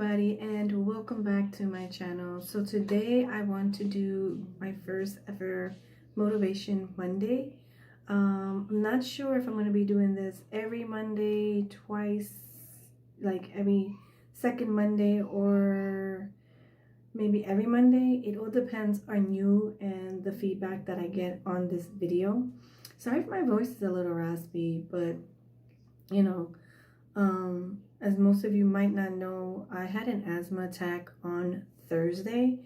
everybody, and welcome back to my channel. So today I want to do my first ever Motivation Monday. I'm not sure if I'm going to be doing this every Monday, twice, like every second Monday, or maybe every Monday. It all depends on you and the feedback that I get on this video. Sorry if my voice is a little raspy, but you know, as most of you might not know, I had an asthma attack on Thursday,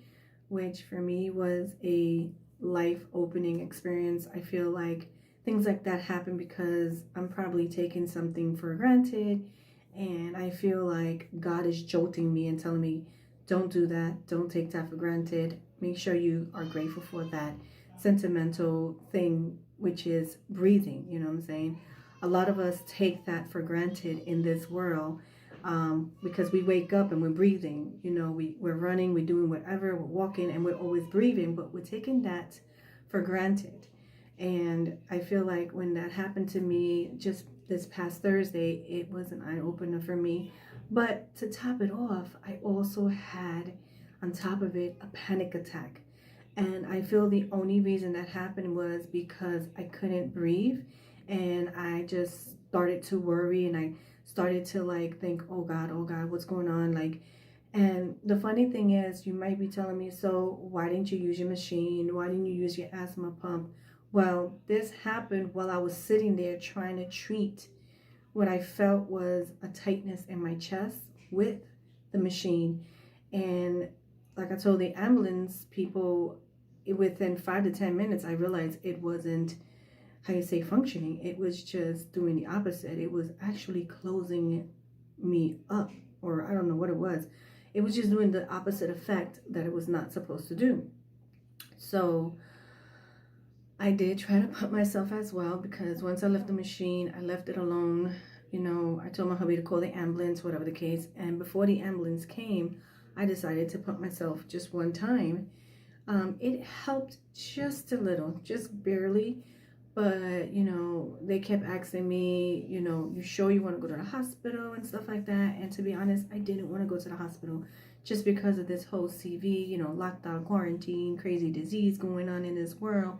which for me was a life-opening experience. I feel like things like that happen because I'm probably taking something for granted, and I feel like God is jolting me and telling me, don't do that, don't take that for granted. Make sure you are grateful for that sentimental thing, which is breathing, you know what I'm saying? A lot of us take that for granted in this world, because we wake up and we're breathing. You know, we're running, we're doing whatever, we're walking, and we're always breathing, but we're taking that for granted. And I feel like when that happened to me just this past Thursday, it was an eye-opener for me. But to top it off, I also had, on top of it, a panic attack. And I feel the only reason that happened was because I couldn't breathe, and I just started to worry, and I started to like think, oh God, what's going on? Like, and the funny thing is, you might be telling me, so why didn't you use your machine? Why didn't you use your asthma pump? Well, this happened while I was sitting there trying to treat what I felt was a tightness in my chest with the machine. And like I told the ambulance people, within 5 to 10 minutes, I realized it wasn't, how you say, functioning. It was just doing the opposite. It was actually closing me up, or I don't know what it was. It was just doing the opposite effect that it was not supposed to do. So I did try to pump myself as well, because once I left the machine, I left it alone. You know, I told my hubby to call the ambulance, whatever the case. And before the ambulance came, I decided to pump myself just one time. It helped just a little, just barely. But, you know, they kept asking me, you know, you sure you want to go to the hospital and stuff like that? And to be honest, I didn't want to go to the hospital just because of this whole CV, you know, lockdown, quarantine, crazy disease going on in this world.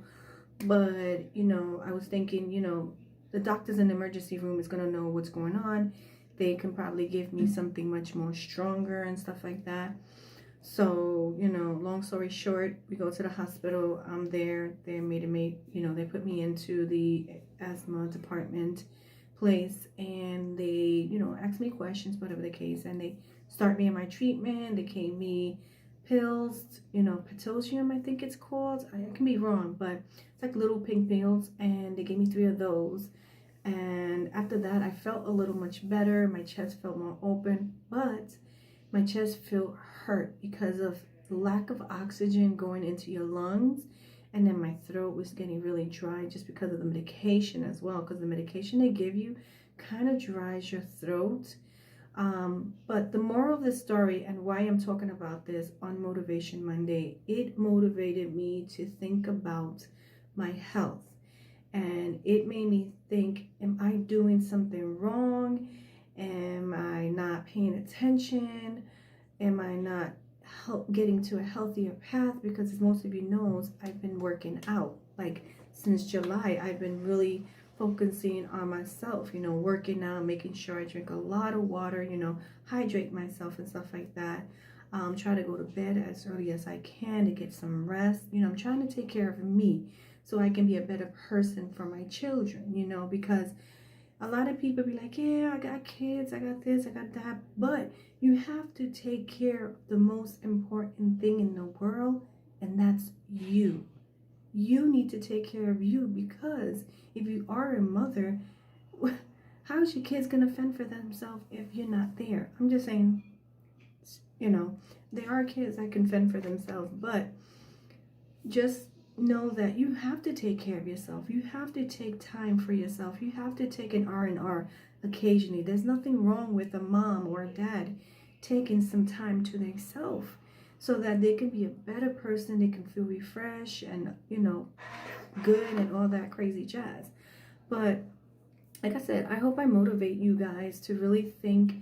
But, you know, I was thinking, you know, the doctors in the emergency room is going to know what's going on. They can probably give me something much more stronger and stuff like that. So, you know, long story short, we go to the hospital. I'm there. They they put me into the asthma department place, and they, you know, ask me questions, whatever the case, and they start me on my treatment. They gave me pills, you know, potassium, I think it's called. I can be wrong, but it's like little pink pills, and they gave me 3 of those. And after that, I felt a little much better. My chest felt more open, but my chest felt hurt because of the lack of oxygen going into your lungs. And then my throat was getting really dry just because of the medication as well, because the medication they give you kind of dries your throat. But the moral of the story, and why I'm talking about this on Motivation Monday, it motivated me to think about my health. And it made me think, am I doing something wrong? Am I not paying attention? Am I not getting to a healthier path? Because as most of you knows, I've been working out. Like since July, I've been really focusing on myself, you know, working out, making sure I drink a lot of water, you know, hydrate myself and stuff like that. Try to go to bed as early as I can to get some rest. You know, I'm trying to take care of me so I can be a better person for my children, you know, because a lot of people be like, yeah, I got kids, I got this, I got that. But you have to take care of the most important thing in the world, and that's you. You need to take care of you, because if you are a mother, how's your kids going to fend for themselves if you're not there? I'm just saying, you know, there are kids that can fend for themselves, but just know that you have to take care of yourself. You have to take time for yourself. You have to take an R&R occasionally. There's nothing wrong with a mom or a dad taking some time to themselves so that they can be a better person. They can feel refreshed and, you know, good and all that crazy jazz. But like I said, I hope I motivate you guys to really think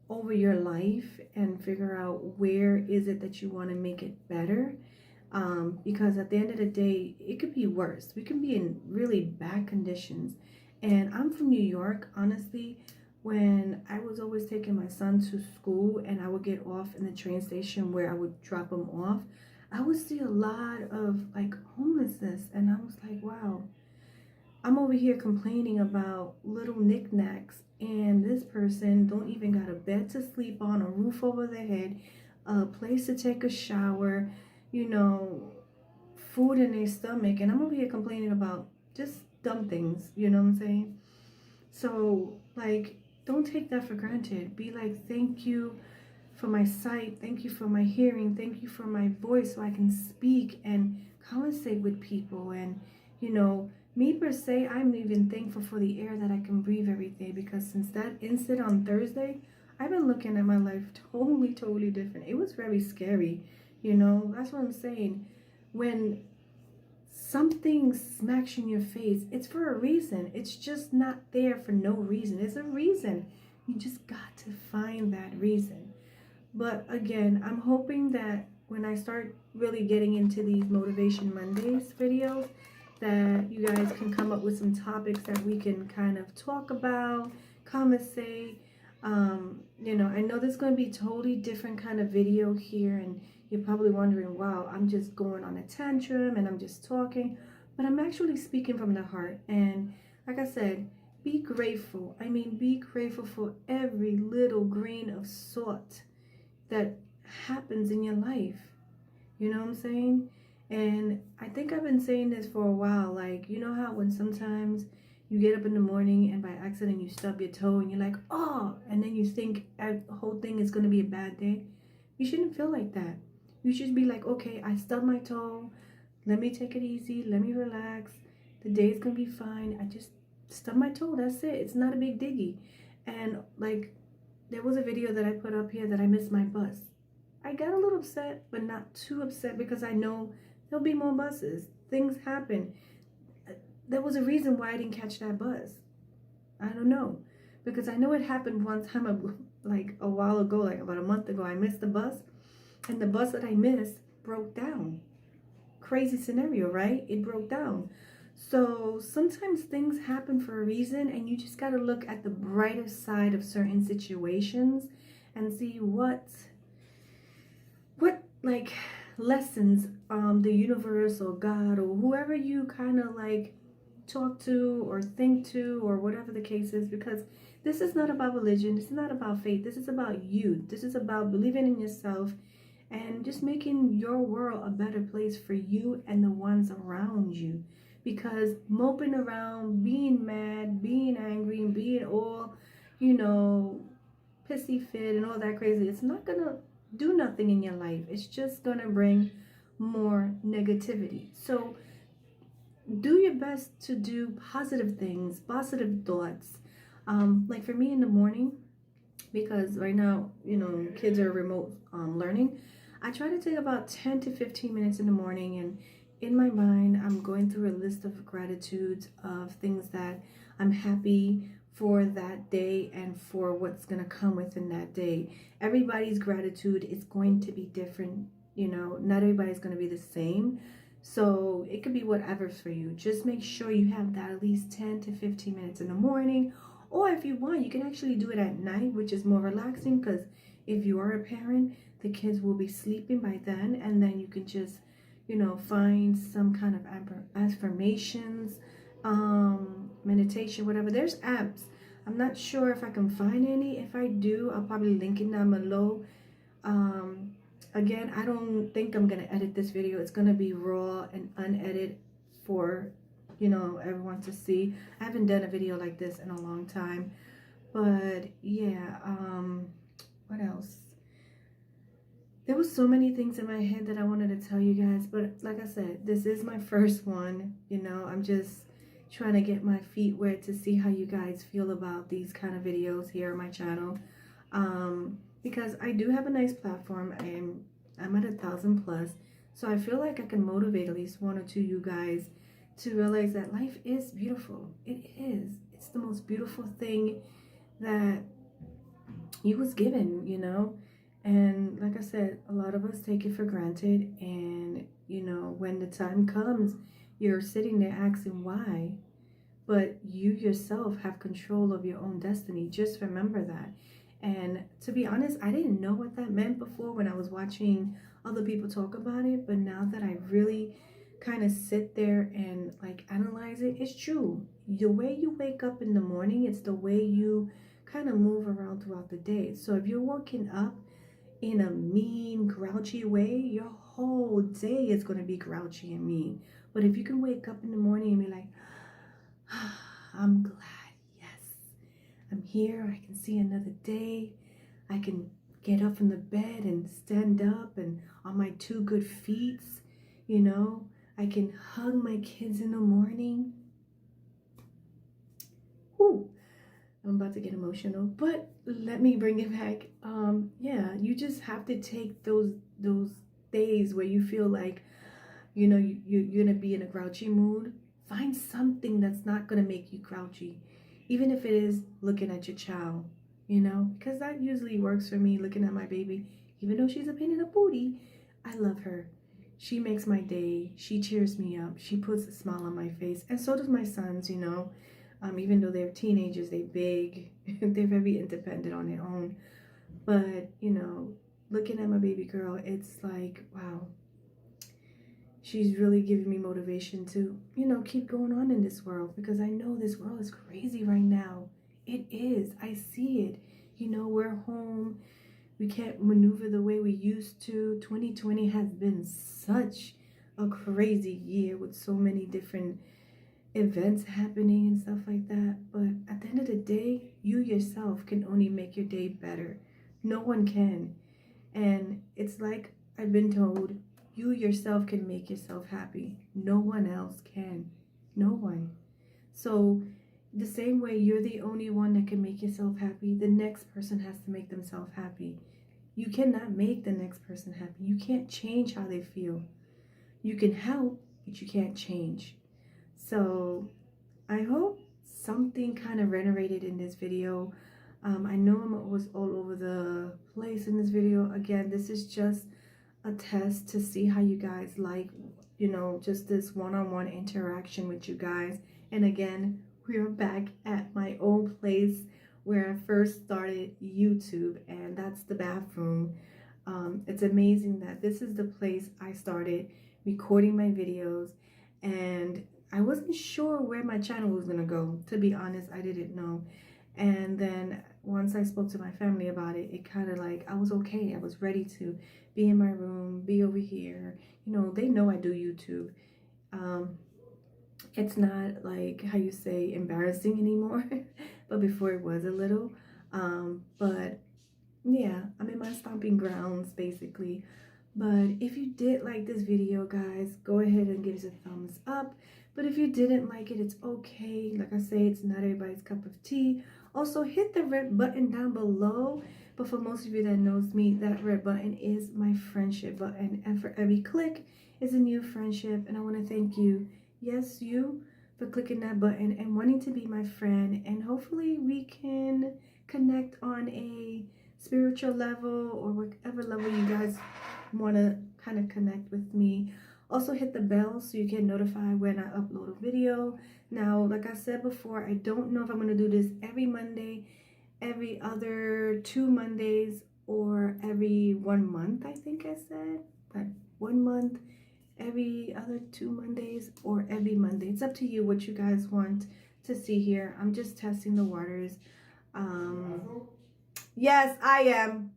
over your life and figure out where is it that you want to make it better. Because at the end of the day, it could be worse. We can be in really bad conditions. And I'm from New York, honestly. When I was always taking my son to school and I would get off in the train station where I would drop him off, I would see a lot of like homelessness. And I was like, wow, I'm over here complaining about little knickknacks, and this person don't even got a bed to sleep on, a roof over their head, a place to take a shower, you know, food in their stomach, and I'm over here complaining about just dumb things, you know what I'm saying? So, like, don't take that for granted. Be like, thank you for my sight, thank you for my hearing, thank you for my voice so I can speak and conversate with people. And, you know, me per se, I'm even thankful for the air that I can breathe every day, because since that incident on Thursday, I've been looking at my life totally different. It was very scary, you know. That's what I'm saying. When something smacks you in your face, it's for a reason. It's just not there for no reason. It's a reason. You just got to find that reason. But again, I'm hoping that when I start really getting into these Motivation Mondays videos, that you guys can come up with some topics that we can kind of talk about, conversate. You know, I know there's going to be totally different kind of video here, and you're probably wondering, wow, I'm just going on a tantrum and I'm just talking, but I'm actually speaking from the heart. And like I said, be grateful. I mean, be grateful for every little grain of salt that happens in your life. You know what I'm saying? And I think I've been saying this for a while. Like, you know how when sometimes you get up in the morning and by accident you stub your toe and you're like, oh, and then you think the whole thing is going to be a bad day? You shouldn't feel like that. You should be like, okay, I stubbed my toe. Let me take it easy. Let me relax. The day's going to be fine. I just stubbed my toe. That's it. It's not a big diggy. And like, there was a video that I put up here that I missed my bus. I got a little upset, but not too upset, because I know there'll be more buses. Things happen. There was a reason why I didn't catch that bus. I don't know. Because I know it happened one time, like a while ago, like about a month ago. I missed the bus, and the bus that I missed broke down. Crazy scenario, right? It broke down. So sometimes things happen for a reason, and you just got to look at the brighter side of certain situations and see what like lessons the universe or God or whoever you kind of like talk to or think to or whatever the case is. Because this is not about religion, this is not about faith, this is about you. This is about believing in yourself and just making your world a better place for you and the ones around you. Because moping around, being mad, being angry, and being all, you know, pissy fit and all that crazy, it's not gonna do nothing in your life. It's just gonna bring more negativity. So do your best to do positive things, positive thoughts. Like for me in the morning, because right now, you know, kids are remote learning, I try to take about 10 to 15 minutes in the morning, and in my mind, I'm going through a list of gratitudes of things that I'm happy for that day and for what's going to come within that day. Everybody's gratitude is going to be different. You know, not everybody's going to be the same. So it could be whatever's for you. Just make sure you have that at least 10 to 15 minutes in the morning. Or if you want, you can actually do it at night, which is more relaxing, because if you are a parent, the kids will be sleeping by then, and then you can just, you know, find some kind of affirmations, meditation, whatever. There's apps. I'm not sure if I can find any. If I do, I'll probably link it down below. Again, I don't think I'm gonna edit this video. It's gonna be raw and unedited for, you know, everyone to see. I haven't done a video like this in a long time. But yeah, what else? There was so many things in my head that I wanted to tell you guys, but like I said, this is my first one. You know, I'm just trying to get my feet wet to see how you guys feel about these kind of videos here on my channel. Because I do have a nice platform. I'm at 1,000+, so I feel like I can motivate at least one or two of you guys to realize that life is beautiful. It is. It's the most beautiful thing that you was given, you know. And like I said, a lot of us take it for granted, and you know, when the time comes, you're sitting there asking why. But you yourself have control of your own destiny. Just remember that. And to be honest, I didn't know what that meant before when I was watching other people talk about it, but now that I really kind of sit there and like analyze it, it's true. The way you wake up in the morning, it's the way you kind of move around throughout the day. So if you're waking up in a mean, grouchy way, your whole day is going to be grouchy and mean. But if you can wake up in the morning and be like, I'm glad, yes, I'm here, I can see another day, I can get up from the bed and stand up and on my two good feet, you know, I can hug my kids in the morning. Whew, I'm about to get emotional, but let me bring it back. Yeah, you just have to take those days where you feel like, you know, you're gonna be in a grouchy mood. Find something that's not gonna make you grouchy, even if it is looking at your child, you know, because that usually works for me. Looking at my baby, even though she's a pain in the booty, I love her. She makes my day. She cheers me up. She puts a smile on my face, and so does my sons. You know, even though they're teenagers, they're big, they're very independent on their own. But you know, looking at my baby girl, it's like, wow, she's really giving me motivation to, you know, keep going on in this world, because I know this world is crazy right now. It is. I see it. You know, we're home. We can't maneuver the way we used to. 2020 has been such a crazy year with so many different events happening and stuff like that. But at the end of the day, you yourself can only make your day better. No one can. And it's like I've been told, you yourself can make yourself happy. No one else can. No one. So the same way you're the only one that can make yourself happy, the next person has to make themselves happy. You cannot make the next person happy. You can't change how they feel. You can help, but you can't change. So I hope something kind of resonated in this video. I know I was all over the place in this video. Again, this is just a test to see how you guys like, you know, just this one-on-one interaction with you guys. And again, we are back at my old place where I first started YouTube, and that's the bathroom. It's amazing that this is the place I started recording my videos, and I wasn't sure where my channel was gonna go. To be honest, I didn't know. And then once I spoke to my family about it, it kind of like, I was okay. I was ready to be in my room, be over here. You know, they know I do YouTube. It's not like how you say embarrassing anymore, but before it was a little. But yeah, I'm in my stomping grounds basically. But if you did like this video, guys, go ahead and give us a thumbs up. But if you didn't like it, it's okay. Like I say, it's not everybody's cup of tea. Also, hit the red button down below. But for most of you that knows me, that red button is my friendship button. And for every click is a new friendship. And I want to thank you, yes, you, for clicking that button and wanting to be my friend. And hopefully we can connect on a spiritual level or whatever level you guys want to kind of connect with me. Also hit the bell so you get notified when I upload a video. Now, like I said before, I don't know if I'm going to do this every Monday, every other 2 Mondays, or every 1 month, I think I said. But 1 month, every other 2 Mondays, or every Monday. It's up to you what you guys want to see here. I'm just testing the waters. Yes, I am.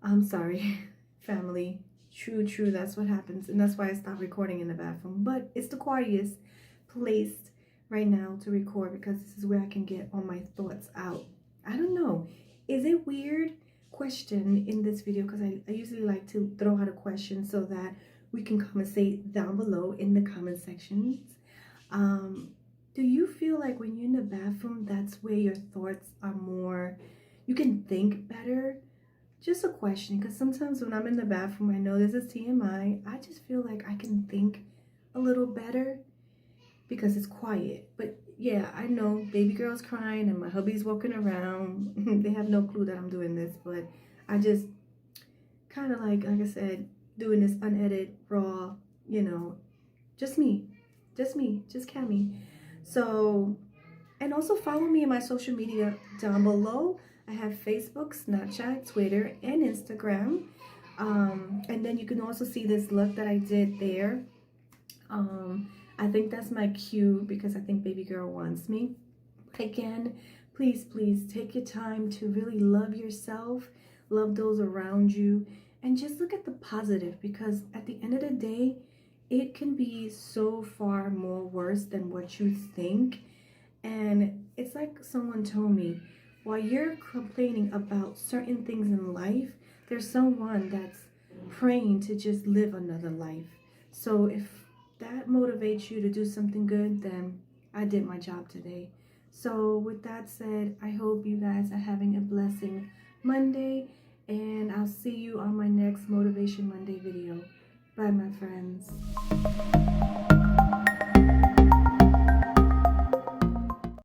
I'm sorry, family. True, that's what happens. And that's why I stopped recording in the bathroom. But it's the quietest place right now to record, because this is where I can get all my thoughts out. I don't know. Is it weird? Question in this video, because I usually like to throw out a question so that we can conversate down below in the comment sections. Do you feel like when you're in the bathroom, that's where your thoughts are more, you can think better? Just a question, because sometimes when I'm in the bathroom, I know this is TMI, I just feel like I can think a little better. because it's quiet. But yeah, I know baby girl's crying and my hubby's walking around. They have no clue that I'm doing this, but I just kind of like I said, doing this unedited, raw, you know, just me, just Cami. So, and also follow me in my social media down below. I have Facebook, Snapchat, Twitter, and Instagram. And then you can also see this look that I did there. I think that's my cue because I think baby girl wants me. Again, please, please take your time to really love yourself, love those around you, and just look at the positive, because at the end of the day, it can be so far more worse than what you think. And it's like someone told me, while you're complaining about certain things in life, there's someone that's praying to just live another life. So if that motivates you to do something good, then I did my job today. So with that said, I hope you guys are having a blessing Monday, and I'll see you on my next Motivation Monday video. Bye, my friends.